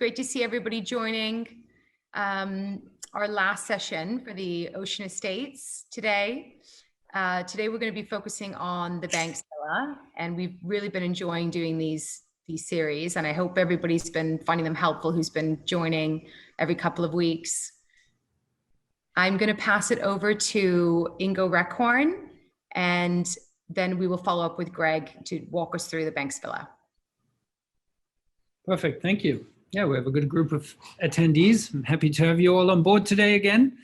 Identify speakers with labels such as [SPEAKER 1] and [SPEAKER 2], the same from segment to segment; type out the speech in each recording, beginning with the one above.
[SPEAKER 1] great to see everybody joining our last session for the Ocean Estates today. Today we're going to be focusing on the Banks Villa, and we've really been enjoying doing these series, and I hope everybody's been finding them helpful who's been joining every couple of weeks. I'm going to pass it over to Ingo Reckhorn, and then we will follow up with Greg to walk us through the Banks Villa.
[SPEAKER 2] Perfect, thank you. Yeah, we have a good group of attendees. I'm happy to have you all on board today again.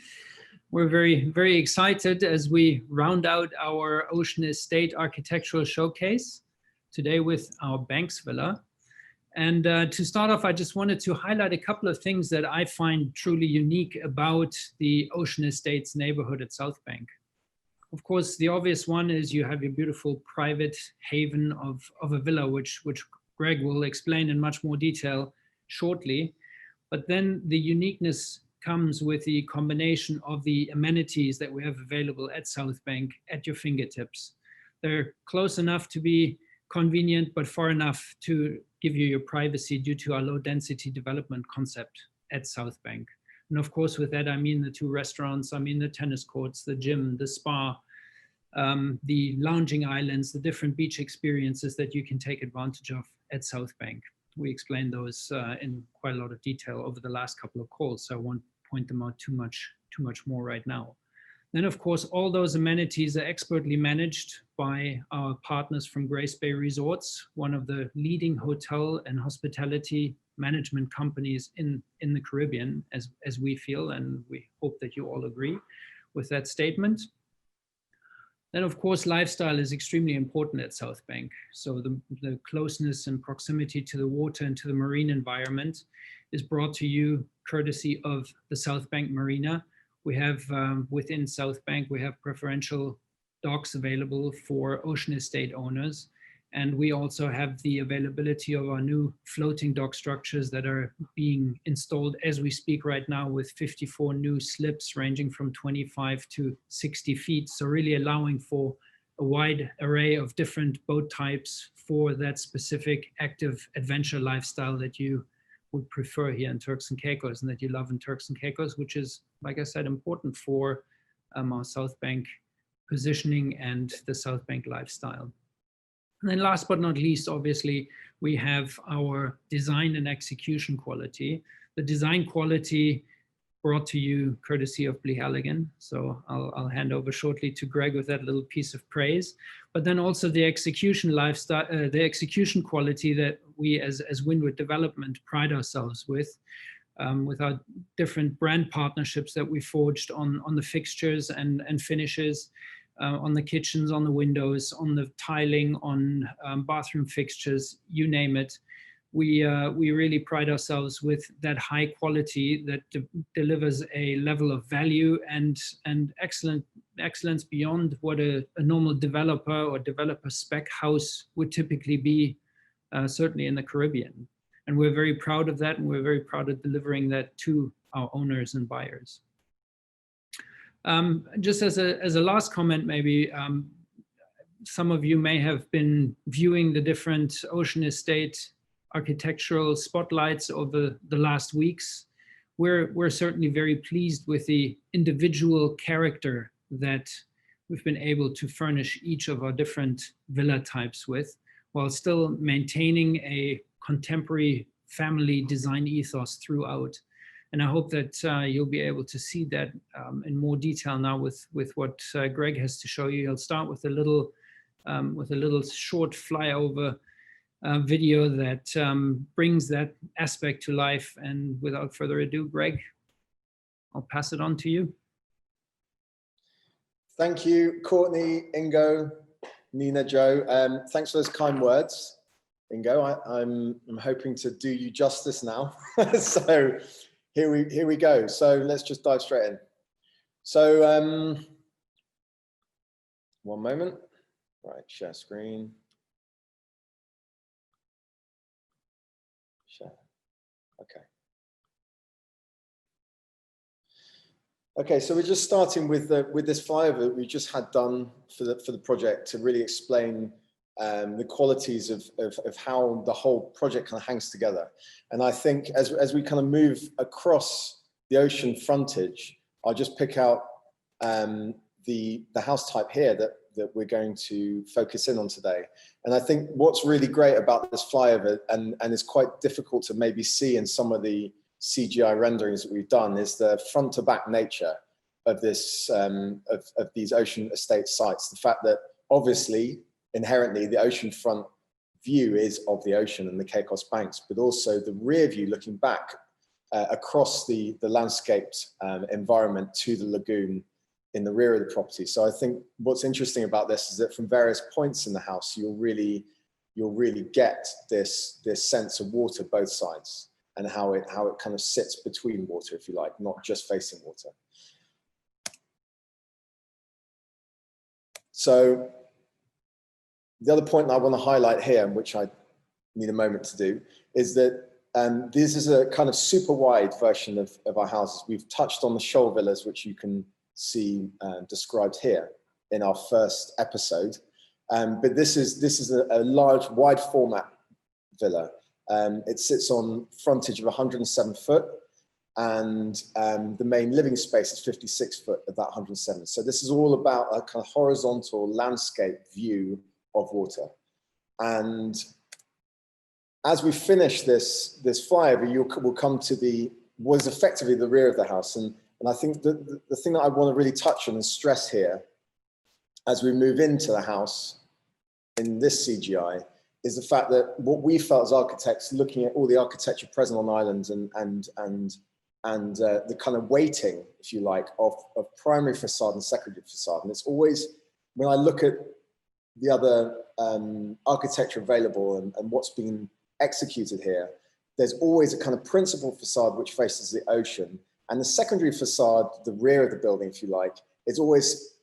[SPEAKER 2] We're very, very excited as we round out our Ocean Estate Architectural Showcase today with our Banks Villa. And to start off, I just wanted to highlight a couple of things that I find truly unique about the Ocean Estates neighborhood at South Bank. Of course, the obvious one is you have your beautiful private haven of a villa, which Greg will explain in much more detail shortly. But then the uniqueness comes with the combination of the amenities that we have available at South Bank at your fingertips. They're close enough to be convenient, but far enough to give you your privacy due to our low density development concept at South Bank. And of course, with that, I mean the 2 restaurants, I mean the tennis courts, the gym, the spa, the lounging islands, the different beach experiences that you can take advantage of at South Bank. We explained those in quite a lot of detail over the last couple of calls, so I won't point them out too much more right now. Then, of course, all those amenities are expertly managed by our partners from Grace Bay Resorts, one of the leading hotel and hospitality management companies in the Caribbean, as we feel, and we hope that you all agree with that statement. Then, of course, lifestyle is extremely important at South Bank. So the closeness and proximity to the water and to the marine environment is brought to you courtesy of the South Bank Marina. We have, within South Bank, we have preferential docks available for Ocean Estate owners. And we also have the availability of our new floating dock structures that are being installed as we speak right now, with 54 new slips ranging from 25 to 60 feet. So really allowing for a wide array of different boat types for that specific active adventure lifestyle that you would prefer here in Turks and Caicos and that you love in Turks and Caicos, which is, like I said, important for our South Bank positioning and the South Bank lifestyle. And then last but not least, obviously, we have our design and execution quality. The design quality brought to you courtesy of Blee Halligan. So I'll hand over shortly to Greg with that little piece of praise. But then also the execution lifestyle, the execution quality that we as Windward Development pride ourselves with our different brand partnerships that we forged on the fixtures and finishes, on the kitchens, on the windows, on the tiling, on bathroom fixtures, you name it. We really pride ourselves with that high quality that delivers a level of value and excellence beyond what a normal developer or developer spec house would typically be, certainly in the Caribbean. And we're very proud of that, and we're very proud of delivering that to our owners and buyers. Just as a last comment, maybe some of you may have been viewing the different Ocean Estate architectural spotlights over the last weeks. We're certainly very pleased with the individual character that we've been able to furnish each of our different villa types with, while still maintaining a contemporary family design ethos throughout. And I hope that you'll be able to see that in more detail now with what Greg has to show you. He'll start with a little short flyover video that brings that aspect to life. And without further ado, Greg, I'll pass it on to you.
[SPEAKER 3] Thank you, Courtney, Ingo, Nina, Joe. Thanks for those kind words, Ingo. I'm hoping to do you justice now. So here we go. So let's just dive straight in. So one moment. Right, share screen. Share. Okay. Okay, so we're just starting with this flyover that we just had done for the project to really explain the qualities of how the whole project kind of hangs together. And I think as we kind of move across the ocean frontage, I'll just pick out the house type here that we're going to focus in on today. And I think what's really great about this flyover, and is quite difficult to maybe see in some of the CGI renderings that we've done, is the front to back nature of this of these ocean estate sites. The fact that obviously inherently the oceanfront view is of the ocean and the Caicos banks, but also the rear view looking back across the landscaped environment to the lagoon in the rear of the property. So I think what's interesting about this is that from various points in the house, you'll really get this sense of water both sides, and how it kind of sits between water, if you like, not just facing water. So the other point I want to highlight here, which I need a moment to do, is that this is a kind of super wide version of our houses. We've touched on the shoal villas, which you can see described here in our first episode. But this is a large, wide format villa. It sits on frontage of 107 foot, and the main living space is 56 foot of that 107. So this is all about a kind of horizontal landscape view of water. And as we finish this flyover, we'll come to what is effectively the rear of the house. And I think the thing that I want to really touch on and stress here as we move into the house in this CGI is the fact that what we felt as architects, looking at all the architecture present on islands and the kind of weighting, if you like, of primary facade and secondary facade. And it's always, when I look at the other architecture available and what's been executed here, there's always a kind of principal facade which faces the ocean. And the secondary facade, the rear of the building, if you like, is always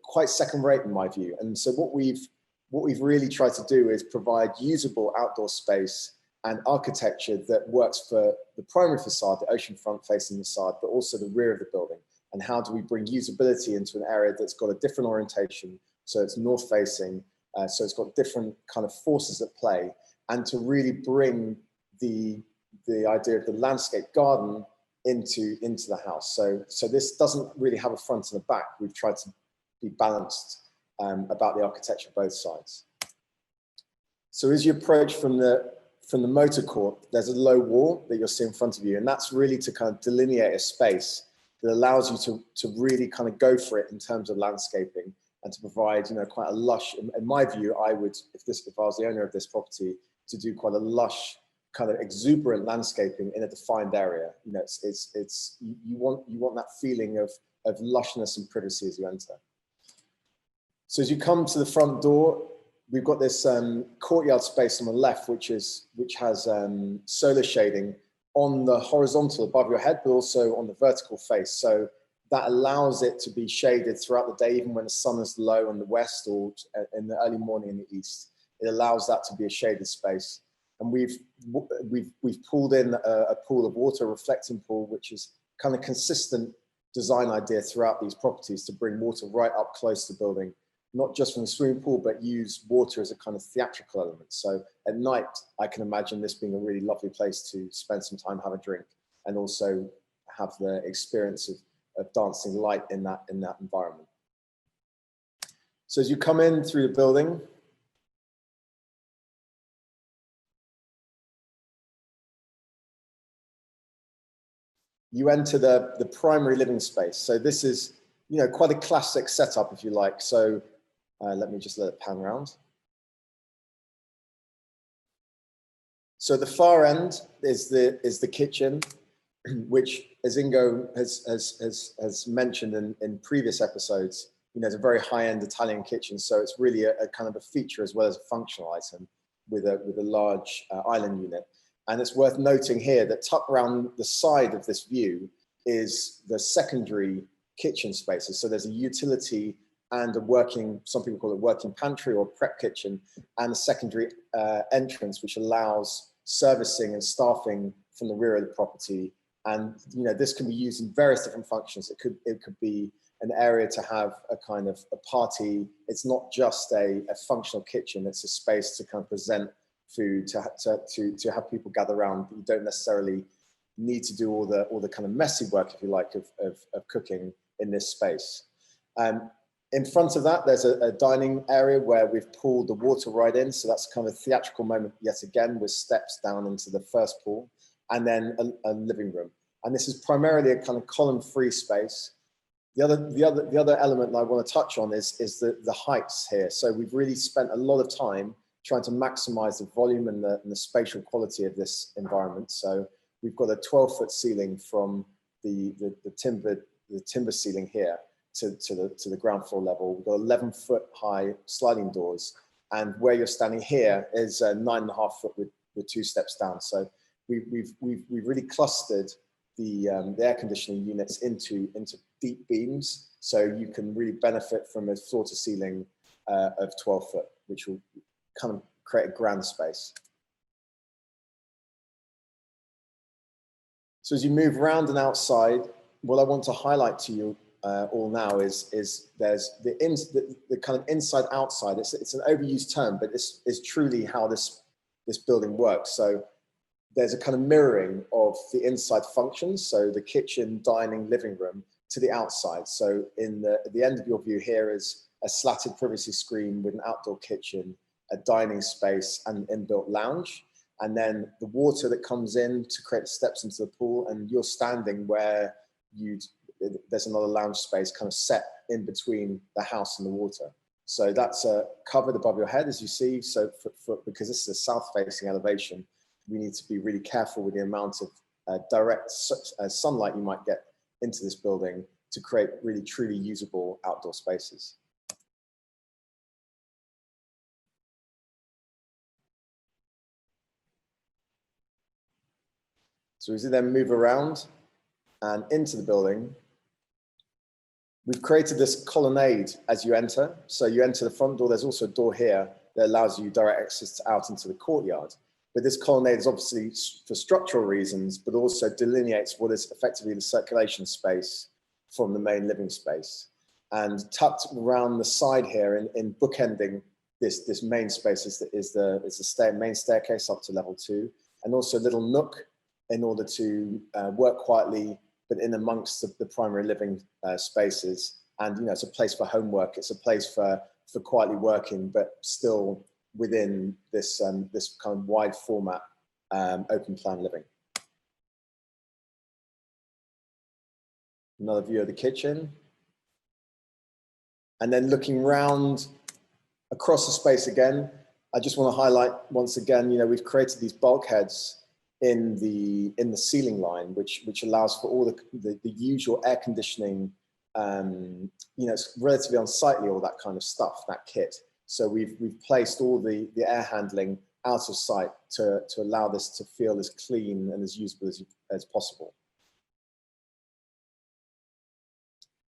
[SPEAKER 3] quite second rate in my view. And so what we've really tried to do is provide usable outdoor space and architecture that works for the primary facade, the ocean front facing facade, but also the rear of the building. And how do we bring usability into an area that's got a different orientation, so it's north facing, so it's got different kind of forces at play, and to really bring the idea of the landscape garden into the house. So this doesn't really have a front and a back. We've tried to be balanced about the architecture both sides. So as you approach from the motor court, there's a low wall that you'll see in front of you, and that's really to kind of delineate a space that allows you to really kind of go for it in terms of landscaping, and to provide, you know, quite a lush, in my view, I would, if I was the owner of this property, to do quite a lush, kind of exuberant landscaping in a defined area. You know, you want that feeling of lushness and privacy as you enter. So as you come to the front door, we've got this courtyard space on the left, which has solar shading on the horizontal above your head, but also on the vertical face. So that allows it to be shaded throughout the day, even when the sun is low in the west or in the early morning in the east. It allows that to be a shaded space. And we've pulled in a pool of water, a reflecting pool, which is kind of consistent design idea throughout these properties to bring water right up close to the building, not just from the swimming pool, but use water as a kind of theatrical element. So at night, I can imagine this being a really lovely place to spend some time, have a drink, and also have the experience of dancing light in that environment. So as you come in through the building, you enter the primary living space. So this is, you know, quite a classic setup, if you like. So let me just let it pan around. So at the far end is the kitchen, which, as Ingo has mentioned in previous episodes, you know, it's a very high-end Italian kitchen. So it's really a kind of a feature as well as a functional item with a large island unit. And it's worth noting here that tucked around the side of this view is the secondary kitchen spaces. So there's a utility and a working, some people call it working pantry or prep kitchen, and a secondary entrance, which allows servicing and staffing from the rear of the property. And, you know, this can be used in various different functions. It could be an area to have a kind of a party. It's not just a functional kitchen, it's a space to kind of present food, to have people gather around. You don't necessarily need to do all the kind of messy work, if you like, of cooking in this space. In front of that, there's a dining area where we've pulled the water right in. So that's kind of a theatrical moment yet again, with steps down into the first pool, and then a living room. And this is primarily a kind of column-free space. The other element that I want to touch on is the heights here. So we've really spent a lot of time trying to maximize the volume and the spatial quality of this environment. So we've got a 12-foot ceiling from the timber ceiling here to the ground floor level. We've got 11-foot high sliding doors, and where you're standing here is 9.5 foot with 2 steps down. So we've really clustered the air conditioning units into deep beams, so you can really benefit from a floor to ceiling of 12 foot, which will kind of create a grand space. So as you move around and outside, what I want to highlight to you all now is there's the kind of inside outside. It's an overused term, but this is truly how this building works. So there's a kind of mirroring of the inside functions, so the kitchen, dining, living room, to the outside. So at the end of your view here is a slatted privacy screen with an outdoor kitchen, a dining space, and an inbuilt lounge. And then the water that comes in to create the steps into the pool, and you're standing where there's another lounge space kind of set in between the house and the water. So that's covered above your head, as you see. So because this is a south-facing elevation, we need to be really careful with the amount of direct sunlight you might get into this building to create really truly usable outdoor spaces. So as you then move around and into the building, we've created this colonnade as you enter. So you enter the front door. There's also a door here that allows you direct access out into the courtyard. But this colonnade is obviously for structural reasons, but also delineates what is effectively the circulation space from the main living space. And tucked around the side here, in bookending this main space, is the main staircase up to level 2, and also a little nook in order to work quietly, but in amongst the primary living spaces. And it's a place for homework. It's a place for quietly working, but still within this kind of wide format open plan living. Another view of the kitchen. And then looking round across the space again, I just want to highlight once again, we've created these bulkheads in the ceiling line, which allows for all the usual air conditioning. It's relatively unsightly, all that kind of stuff, that kit. So we've placed all the air handling out of sight to allow this to feel as clean and as usable as possible.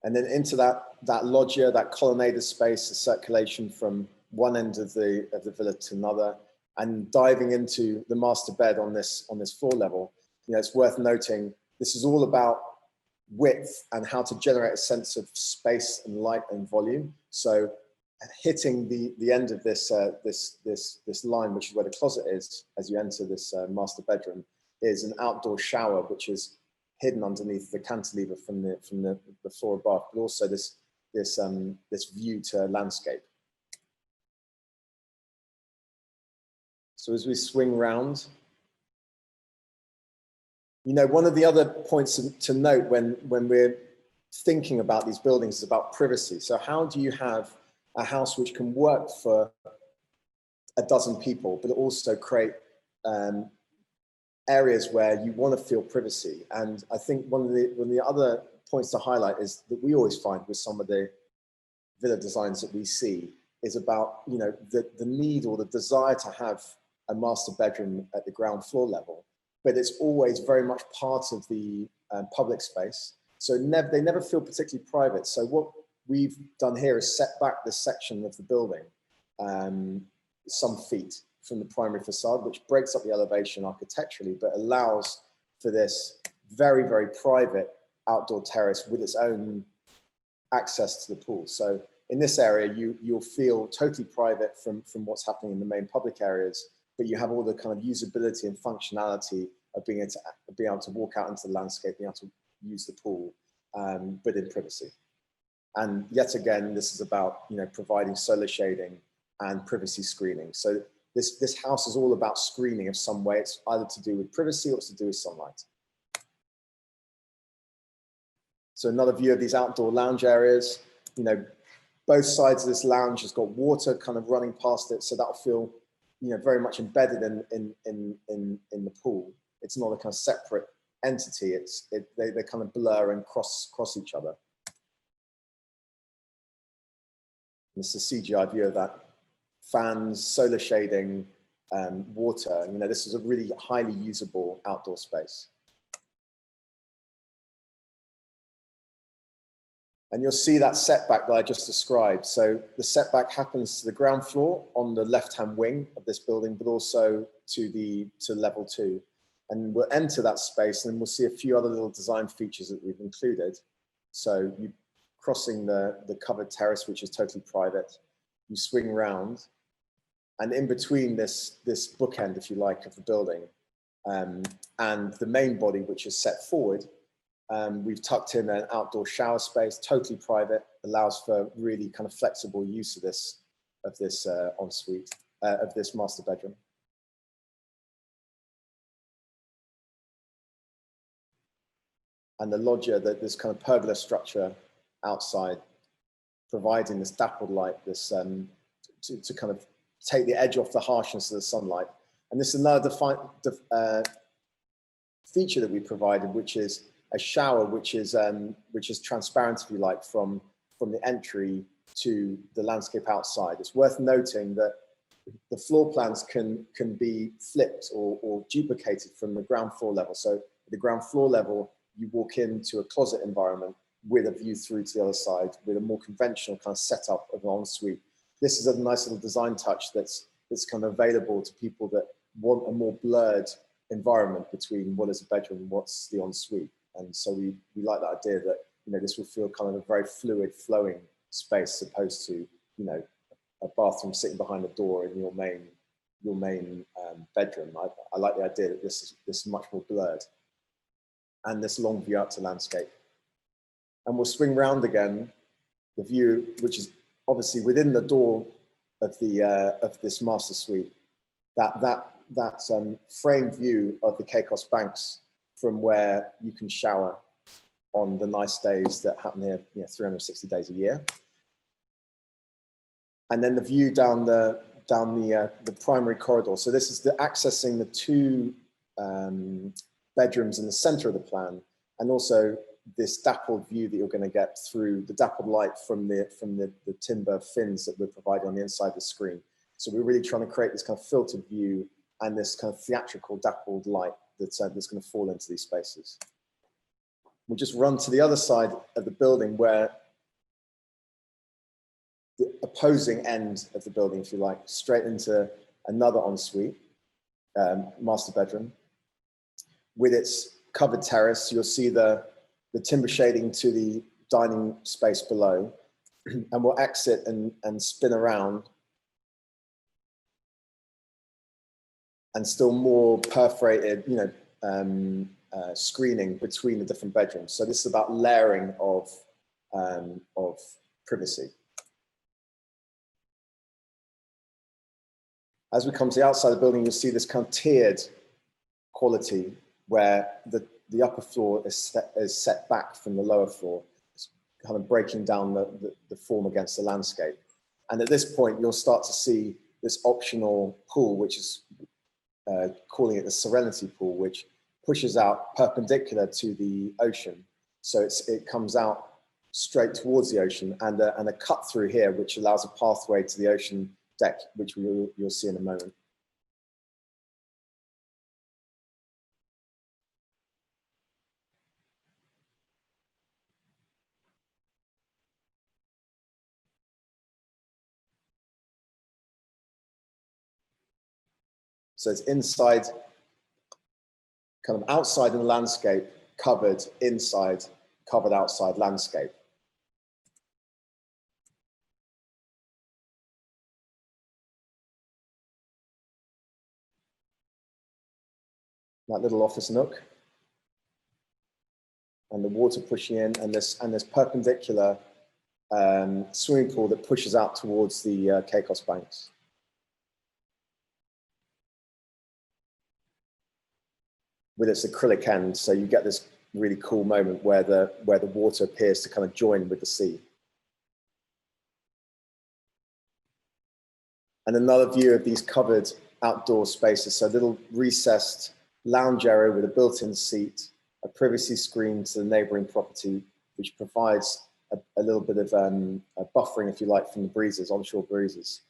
[SPEAKER 3] And then into that loggia, that colonnaded space, the circulation from one end of the villa to another, and diving into the master bed on this floor level. It's worth noting this is all about width and how to generate a sense of space and light and volume. So hitting the end of this line, which is where the closet is as you enter this master bedroom, is an outdoor shower, which is hidden underneath the cantilever from the floor above, but also this view to landscape. So as we swing round, one of the other points to note when we're thinking about these buildings is about privacy. So how do you have a house which can work for a dozen people, but also create areas where you want to feel privacy? And I think one of the other points to highlight is that we always find with some of the villa designs that we see is about the need or the desire to have a master bedroom at the ground floor level, but it's always very much part of the public space. So they never feel particularly private. So what we've done here is set back this section of the building some feet from the primary facade, which breaks up the elevation architecturally, but allows for this very, very private outdoor terrace with its own access to the pool. So in this area, you'll feel totally private from what's happening in the main public areas, but you have all the kind of usability and functionality of being able to walk out into the landscape, being able to use the pool, but in privacy. And yet again, this is about, you know, providing solar shading and privacy screening. So this house is all about screening of some way. It's either to do with privacy or it's to do with sunlight. So another view of these outdoor lounge areas, you know, both sides of this lounge has got water kind of running past it. So that'll feel, you know, very much embedded in the pool. It's not a kind of separate entity. They kind of blur and cross each other. This is a CGI view of that. Fans, solar shading, water. You know, this is a really highly usable outdoor space. And you'll see that setback that I just described. So the setback happens to the ground floor on the left-hand wing of this building, but also to level 2. And we'll enter that space and we'll see a few other little design features that we've included. So you crossing the covered terrace, which is totally private, you swing round, and in between this bookend, if you like, of the building and the main body, which is set forward, we've tucked in an outdoor shower space, totally private, allows for really kind of flexible use of this ensuite, of this master bedroom. And the loggia, this kind of pergola structure outside, providing this dappled light, this to kind of take the edge off the harshness of the sunlight. And this is another feature that we provided, which is a shower, which is transparent, if you like, from the entry to the landscape outside. It's worth noting that the floor plans can be flipped or duplicated from the ground floor level. So at the ground floor level, you walk into a closet environment with a view through to the other side with a more conventional kind of setup of an ensuite. This is a nice little design touch that's kind of available to people that want a more blurred environment between what is a bedroom and what's the ensuite. And so we like that idea that, you know, this will feel kind of a very fluid, flowing space, as opposed to, you know, a bathroom sitting behind a door in your main bedroom. I like the idea that this is much more blurred, and this long view out to landscape. And we'll swing round again, the view, which is obviously within the door of this master suite, that framed view of the Caicos banks, from where you can shower on the nice days that happen here, you know, 360 days a year. And then the view down the primary corridor. So this is accessing the 2 bedrooms in the center of the plan, and also this dappled view that you're going to get through the dappled light from the timber fins that we're providing on the inside of the screen. So we're really trying to create this kind of filtered view and this kind of theatrical dappled light that's going to fall into these spaces. We'll just run to the other side of the building, where the opposing end of the building, if you like, straight into another ensuite, master bedroom. With its covered terrace, you'll see the timber shading to the dining space below, and we'll exit and spin around, and still more perforated, you know, screening between the different bedrooms. So this is about layering of privacy. As we come to the outside of the building, you'll see this kind of tiered quality, where the upper floor is set back from the lower floor, it's kind of breaking down the form against the landscape. And at this point, you'll start to see this optional pool, which is calling it the Serenity Pool, which pushes out perpendicular to the ocean. So it comes out straight towards the ocean, and a cut through here, which allows a pathway to the ocean deck, which you'll see in a moment. So it's inside, kind of outside in the landscape, covered inside, covered outside landscape. that little office nook, and the water pushing in, and this perpendicular swimming pool that pushes out towards the Caicos banks. With its acrylic end, so you get this really cool moment where the water appears to kind of join with the sea. And another view of these covered outdoor spaces, so a little recessed lounge area with a built-in seat, a privacy screen to the neighboring property, which provides a little bit of a buffering, if you like, from the breezes, onshore breezes,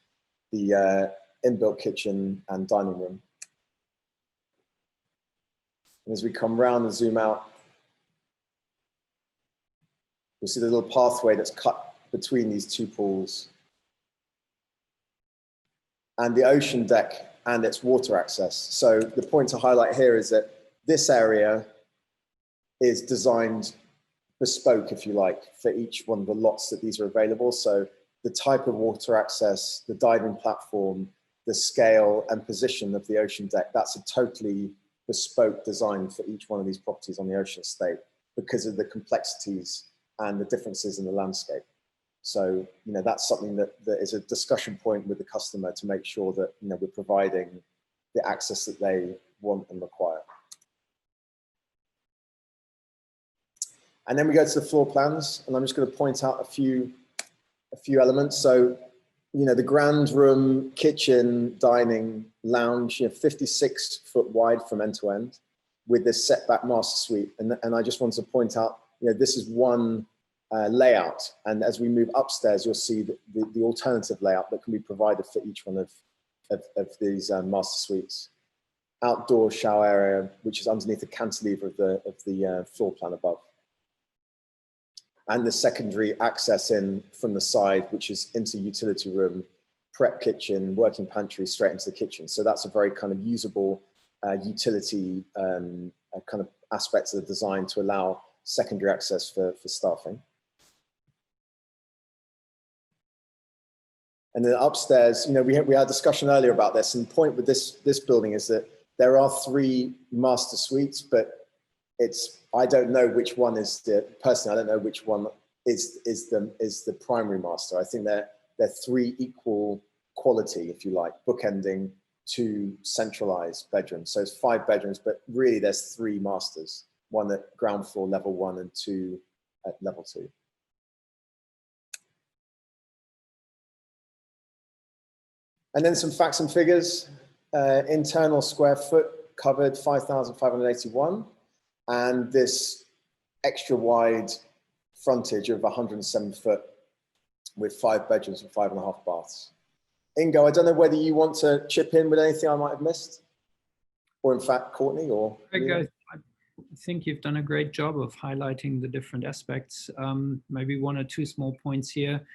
[SPEAKER 3] the inbuilt kitchen and dining room. And as we come round and zoom out, you'll see the little pathway that's cut between these two pools, and the ocean deck and its water access. So the point to highlight here is that this area is designed bespoke, if you like, for each one of the lots that these are available. So the type of water access, the diving platform, the scale and position of the ocean deck, that's a totally bespoke design for each one of these properties on the ocean estate because of the complexities and the differences in the landscape. So, you know, that's something that is a discussion point with the customer to make sure that, you know, we're providing the access that they want and require. And then we go to the floor plans, and I'm just going to point out a few elements. So, you know, the grand room, kitchen, dining, lounge, you know, 56 foot wide from end to end with this setback master suite. And I just want to point out, you know, this is one layout. And as we move upstairs, you'll see the alternative layout that can be provided for each one of these master suites. Outdoor shower area, which is underneath the cantilever of the floor plan above. And the secondary access in from the side, which is into utility room, prep kitchen, working pantry, straight into the kitchen. So that's a very kind of usable utility kind of aspect of the design to allow secondary access for staffing. And then upstairs, you know, we had a discussion earlier about this, and the point with this building is that there are 3 master suites, but I don't know which one is personally, I don't know which one is the primary master. I think they're 3 equal quality, if you like, bookending 2 centralized bedrooms. So it's 5 bedrooms, but really there's 3 masters, 1 at ground floor, level 1, and 2 at level 2. And then some facts and figures. Internal square foot covered 5,581. And this extra wide frontage of 107 foot with 5 bedrooms and 5.5 baths. Ingo, I don't know whether you want to chip in with anything I might have missed, or in fact, Courtney, or...
[SPEAKER 2] I think you've done a great job of highlighting the different aspects. Maybe 1 or 2 small points here.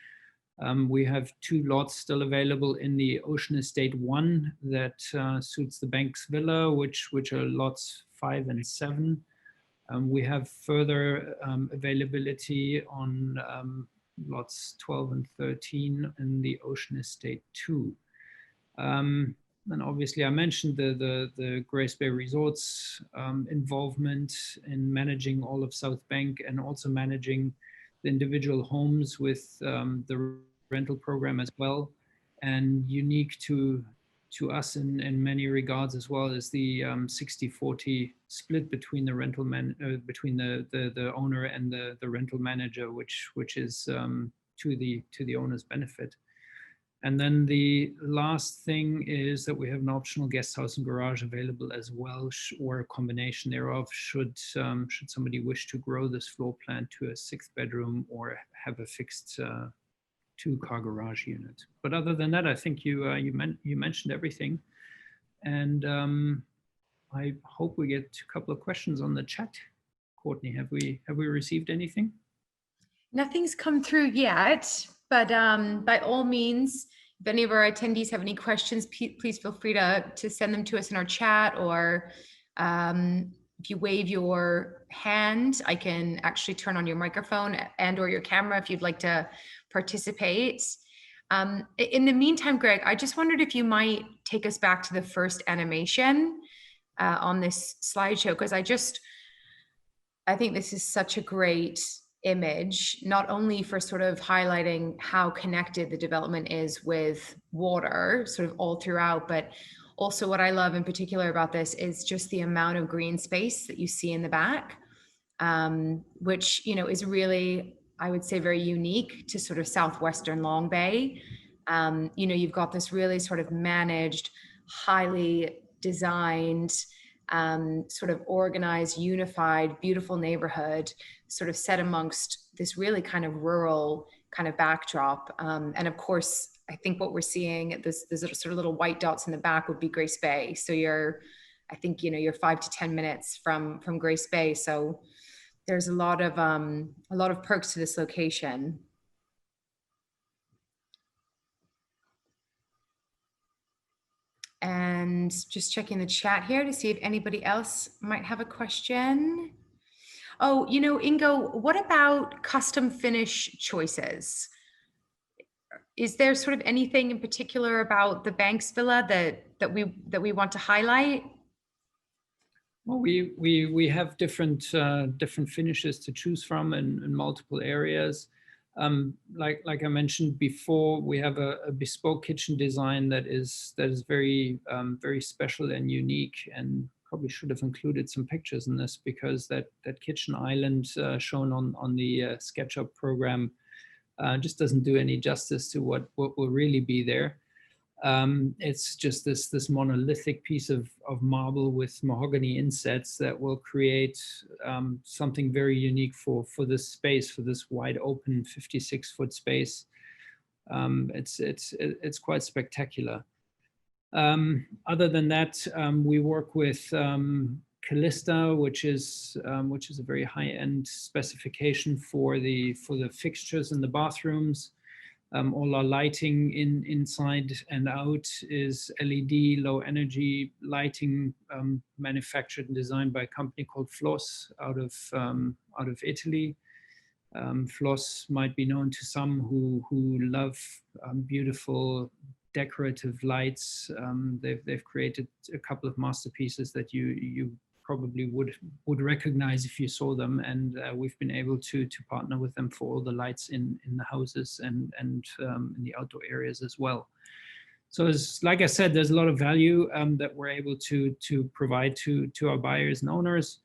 [SPEAKER 2] We have 2 lots still available in the Ocean Estate 1 that suits the Banks Villa, which are lots 5 and 7. We have further availability on lots 12 and 13 in the Ocean Estate 2. And obviously I mentioned the Grace Bay Resorts involvement in managing all of South Bank and also managing the individual homes with the rental program as well. And unique to us in many regards as well is the 60-40 split between the rental between the owner and the rental manager, which is to the owner's benefit. And then the last thing is that we have an optional guest house and garage available as well, or a combination thereof, should somebody wish to grow this floor plan to a 6th bedroom or have a fixed 2-car garage unit. But other than that, I think you mentioned everything, and I hope we get a couple of questions on the chat. Courtney, have we received anything?
[SPEAKER 1] Nothing's come through yet, but by all means, if any of our attendees have any questions, please feel free to send them to us in our chat, or if you wave your hand, I can actually turn on your microphone and or your camera if you'd like to participate. In the meantime, Greg, I just wondered if you might take us back to the first animation. on this slideshow because I think this is such a great image, not only for sort of highlighting how connected the development is with water sort of all throughout, but also what I love in particular about this is just the amount of green space that you see in the back, which, you know, is really, I would say, very unique to sort of Southwestern Long Bay. You know, you've got this really sort of managed, highly designed, sort of organized, unified, beautiful neighborhood sort of set amongst this really kind of rural kind of backdrop. And of course, I think what we're seeing, there's sort of little white dots in the back would be Grace Bay. So I think, you know, you're 5 to 10 minutes from Grace Bay. So there's a lot of perks to this location. And just checking the chat here to see if anybody else might have a question. Oh, you know, Ingo, what about custom finish choices? Is there sort of anything in particular about the Banks Villa that we want to highlight?
[SPEAKER 2] Well, we have different finishes to choose from in multiple areas. Like I mentioned before, we have a bespoke kitchen design that is very very special and unique, and probably should have included some pictures in this because that kitchen island shown on the SketchUp program just doesn't do any justice to what will really be there. It's just this monolithic piece of marble with mahogany insets that will create something very unique for this space, for this wide open 56-foot space. It's quite spectacular. Other than that, we work with Callista, which is a very high-end specification for the fixtures in the bathrooms. All our lighting inside and out is LED, low energy lighting, manufactured and designed by a company called Floss out of Italy. Floss might be known to some who love beautiful decorative lights. They've created a couple of masterpieces that you probably would recognize if you saw them, and we've been able to partner with them for all the lights in the houses and in the outdoor areas as well. So like I said, there's a lot of value that we're able to provide to our buyers and owners,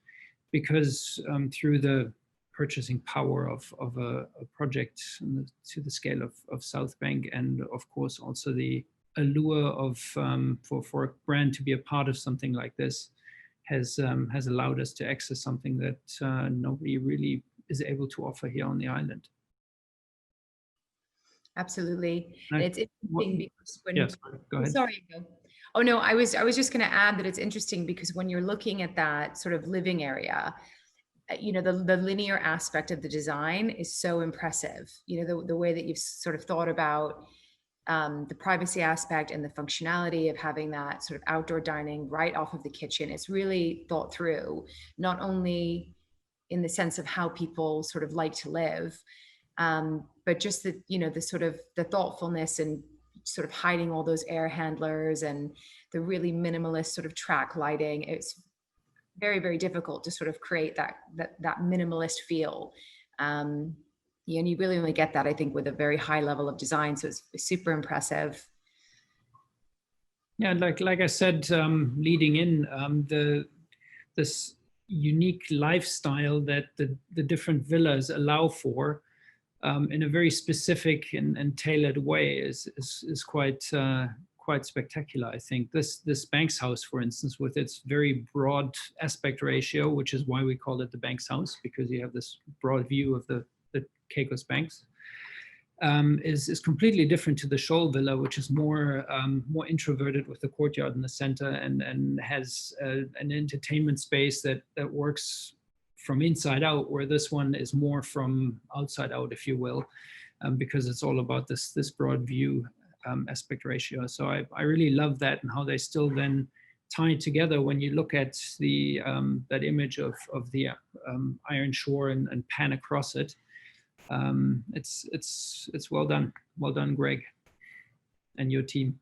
[SPEAKER 2] because through the purchasing power of a project to the scale of South Bank, and of course also the allure of for a brand to be a part of something like this, has allowed us to access something that nobody really is able to offer here on the island.
[SPEAKER 1] Absolutely. It's interesting because when
[SPEAKER 2] yes, go ahead.
[SPEAKER 1] Sorry, Ingo. Oh no, I was just going to add that it's interesting because when you're looking at that sort of living area, you know, the linear aspect of the design is so impressive. You know, the way that you've sort of thought about the privacy aspect and the functionality of having that sort of outdoor dining right off of the kitchen. It's really thought through, not only in the sense of how people sort of like to live, but just the, you know, the sort of the thoughtfulness and sort of hiding all those air handlers and the really minimalist sort of track lighting. It's very, very difficult to sort of create that minimalist feel. Yeah, and you really only get that, I think, with a very high level of design. So it's super impressive.
[SPEAKER 2] Yeah, like I said, leading in, this unique lifestyle that the different villas allow for in a very specific and tailored way is quite spectacular. I think this Banks house, for instance, with its very broad aspect ratio, which is why we call it the Banks house, because you have this broad view of the Caicos Banks, is completely different to the Shoal Villa, which is more introverted with the courtyard in the center and has an entertainment space that works from inside out, where this one is more from outside out, if you will, because it's all about this broad view aspect ratio. So I really love that, and how they still then tie together when you look at the that image of the Iron Shore and pan across it. It's well done, Greg, and your team.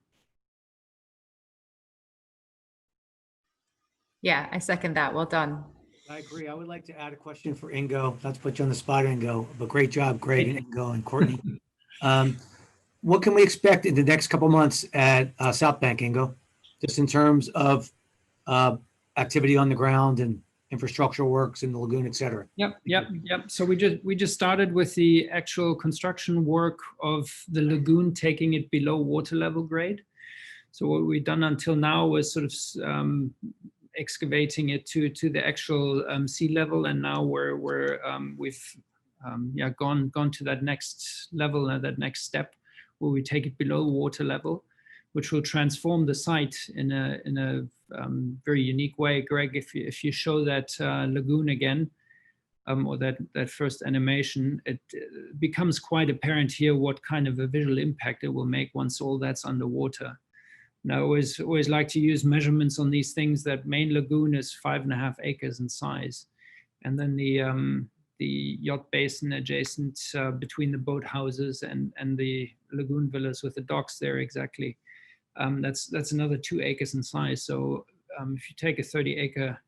[SPEAKER 1] Yeah, I second that. Well done.
[SPEAKER 4] I agree. I would like to add a question for Ingo. Not to put you on the spot, Ingo, but great job, Greg and Ingo and Courtney. What can we expect in the next couple months at South Bank, Ingo? Just in terms of activity on the ground and infrastructure works in the lagoon, et cetera.
[SPEAKER 2] Yep. So we just started with the actual construction work of the lagoon, taking it below water level grade. So what we've done until now was sort of excavating it to the actual sea level, and now we've gone to that next level and that next step where we take it below water level, which will transform the site in a very unique way. Greg, if you show that lagoon again, or that first animation, it becomes quite apparent here what kind of a visual impact it will make once all that's underwater. Now, I always like to use measurements on these things. That main lagoon is 5.5 acres in size, and then the yacht basin adjacent between the boathouses and the lagoon villas with the docks there exactly. That's another 2 acres in size. So if you take a 30-acre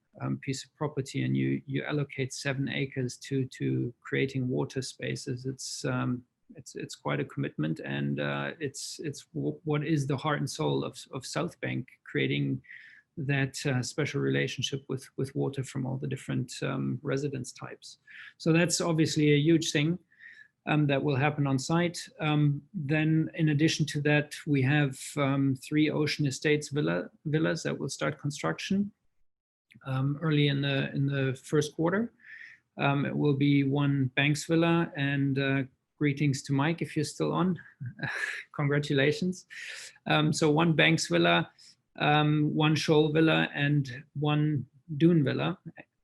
[SPEAKER 2] piece of property and you allocate 7 acres to creating water spaces, it's quite a commitment, and it's what is the heart and soul of South Bank, creating that special relationship with water from all the different residence types. So that's obviously a huge thing that will happen on site. Then in addition to that, we have 3 Ocean Estates villas that will start construction early in the first quarter. It will be 1 Banks villa, and greetings to Mike if you're still on. Congratulations. So 1 Banks villa, 1 Shoal villa, and 1 Dune villa.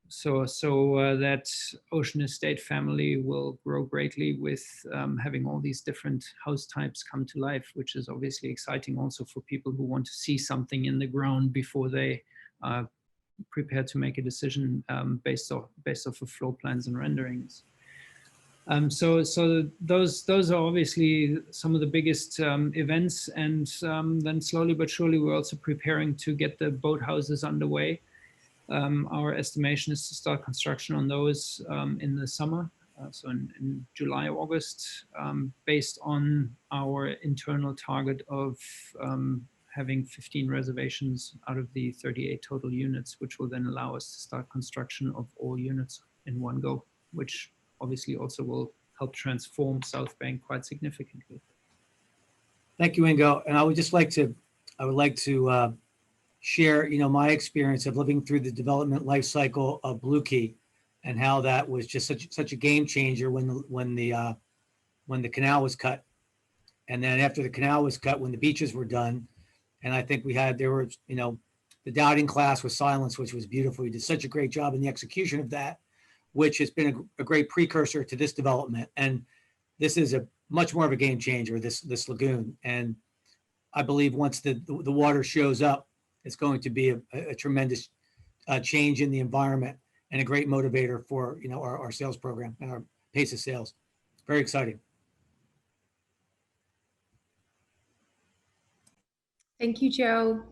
[SPEAKER 2] So that Ocean Estate family will grow greatly with having all these different house types come to life, which is obviously exciting also for people who want to see something in the ground before they prepare to make a decision based off of floor plans and renderings. So those are obviously some of the biggest events, and then slowly but surely we're also preparing to get the boathouses underway. Our estimation is to start construction on those in the summer, so in July, August, based on our internal target of having 15 reservations out of the 38 total units, which will then allow us to start construction of all units in one go, which obviously also will help transform South Bank quite significantly.
[SPEAKER 4] Thank you, Ingo. And I would like to share, my experience of living through the development life cycle of Blue Key, and how that was just such a game changer when the canal was cut, and then after the canal was cut, when the beaches were done, and I think the doubting class was silenced, which was beautiful. We did such a great job in the execution of that, which has been a great precursor to this development. And this is a much more of a game changer, this lagoon. And I believe once the water shows up, it's going to be a tremendous change in the environment and a great motivator for our sales program and our pace of sales. Very exciting.
[SPEAKER 1] Thank you, Joe.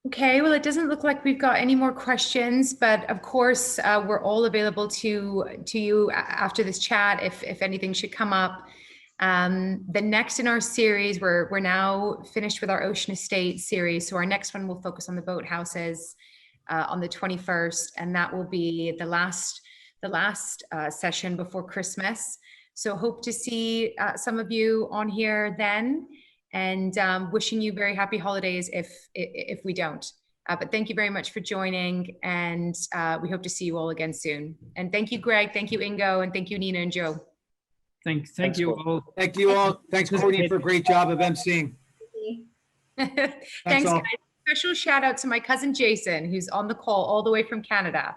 [SPEAKER 1] Okay, well, it doesn't look like we've got any more questions, but of course, we're all available to you after this chat if anything should come up. The next in our series, we're now finished with our Ocean Estate series, so our next one will focus on the boathouses on the 21st, and that will be the last session before Christmas. So hope to see some of you on here then, and wishing you very happy holidays if we don't. But thank you very much for joining, and we hope to see you all again soon. And thank you, Greg, thank you, Ingo, and thank you, Nina and Joe.
[SPEAKER 2] Thank you all.
[SPEAKER 4] Thank you all. Thanks, Courtney, for a great job of emceeing.
[SPEAKER 1] Thanks, guys. Special shout out to my cousin Jason, who's on the call all the way from Canada.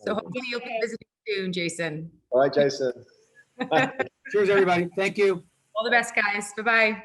[SPEAKER 1] So hopefully you'll be visiting soon, Jason.
[SPEAKER 3] All right, Jason.
[SPEAKER 4] Cheers, everybody. Thank you.
[SPEAKER 1] All the best, guys. Bye-bye.